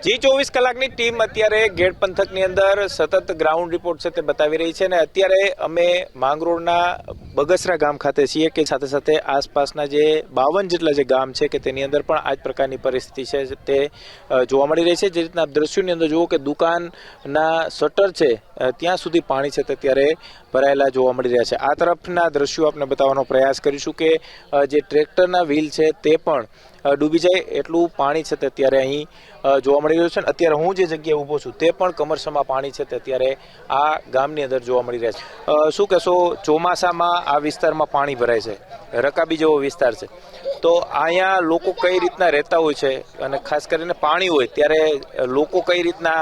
જી 24 કલાકની ટીમ અત્યારે ગેટ પંથકની અંદર સતત ગ્રાઉન્ડ રિપોર્ટ છે તે બતાવી રહી છે અને અત્યારે અમે માંગરોળના બગસરા ગામ ખાતે છીએ કે સાથે સાથે આસપાસના જે 52 જેટલા જે ગામ છે કે તેની અંદર પણ આ જ પ્રકારની પરિસ્થિતિ છે તે જોવા મળી રહી છે। જે રીતના દ્રશ્યોની અંદર જુઓ કે દુકાનના શટર છે ત્યાં સુધી પાણી છે તે ત્યારે ભરાયેલા જોવા મળી રહ્યા છે। આ તરફના દ્રશ્યો આપણે બતાવવાનો પ્રયાસ કરીશું કે જે ટ્રેક્ટરના વ્હીલ છે તે પણ ડૂબી જાય એટલું પાણી છે તે અત્યારે અહીં જોવા મળી રહ્યું છે। અત્યારે હું જે જગ્યાએ ઊભો છું તે પણ કમરસમાં પાણી છે તે અત્યારે આ ગામની અંદર જોવા મળી રહ્યા છે। શું કહેશો, ચોમાસામાં આ વિસ્તારમાં પાણી ભરાય છે, રકાબી જેવો વિસ્તાર છે, તો અહીંયા લોકો કઈ રીતના રહેતા હોય છે અને ખાસ કરીને પાણી હોય ત્યારે લોકો કઈ રીતના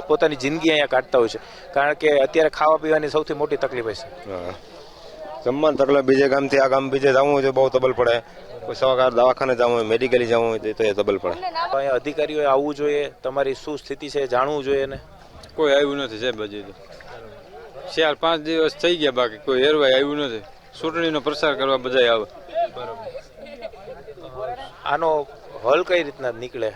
પોતાની જિંદગી અહીંયા કાઢતા હોય છે, કારણ કે અત્યારે ખાવા પીવાની સૌથી મોટી તકલીફ છે। જમવાની તકલીફ, બીજે ગામથી આ ગામ બીજે જવું હોય તો બહુ તબલ પડે, કોઈ સવાકાર દવાખાને જવું હોય, મેડિકલી જવું હોય તો એ તબલ પડે। અહીંયા અધિકારીઓએ આવવું જોઈએ, તમારી શું સ્થિતિ છે જાણવું જોઈએ ને કોઈ આવ્યું નથી સાહેબ। હજી તો 4-5 દિવસ થઈ ગયા, બાકી કોઈ હેરવાય આવ્યું નથી। ચૂંટણીનો પ્રચાર કરવા બધા આવે। આનો હલ કઈ રીતના નીકળે?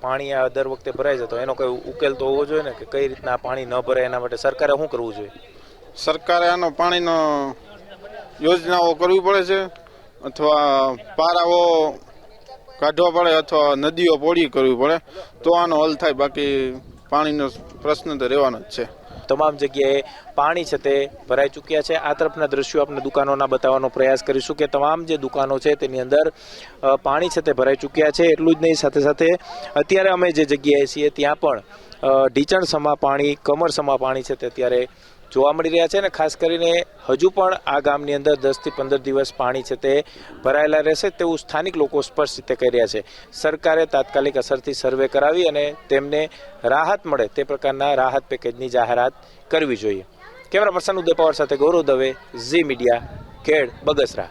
પાણી આ દર વખતે ભરાય છે તો એનો કોઈ ઉકેલ તો હોવો જોઈએ ને કે કઈ રીતના પાણી ન ભરાય એના માટે સરકારે શું કરવું જોઈએ? સરકારે આનો પાણીનો યોજનાઓ કરવી પડે છે, અથવા પારાઓ કાઢવા પડે, અથવા નદીઓ પોળી કરવી પડે તો આનો હલ થાય। બાકી પાણીનો પ્રશ્ન તો રહેવાનો જ છે। તમામ જગ્યાએ પાણી છે તે ભરાઈ ચૂક્યા છે। આ તરફના દ્રશ્યો આપણે દુકાનોના બતાવવાનો પ્રયાસ કરીશું કે તમામ જે દુકાનો છે તેની અંદર પાણી છે તે ભરાઈ ચૂક્યા છે। એટલું જ નહીં, સાથે સાથે અત્યારે અમે જે જગ્યાએ છીએ ત્યાં પણ ઢીચણસમા પાણી, કમરસમા પાણી છે તે અત્યારે જોવા મળી રહ્યા છે અને ખાસ કરીને હજુ પણ આ ગામની અંદર 10 થી 15 દિવસ પાણી છે તે ભરાયેલા રહેશે તેવું સ્થાનિક લોકો સ્પષ્ટ રીતે કહી રહ્યા છે। સરકારે તાત્કાલિક અસરથી સર્વે કરાવી અને તેમને રાહત મળે તે પ્રકારના રાહત પેકેજની જાહેરાત કરવી જોઈએ। કેમેરા પર્સન ઉદય પવાર સાથે ગૌરવ દવે, ઝી મીડિયા, ખેડ, બગસરા।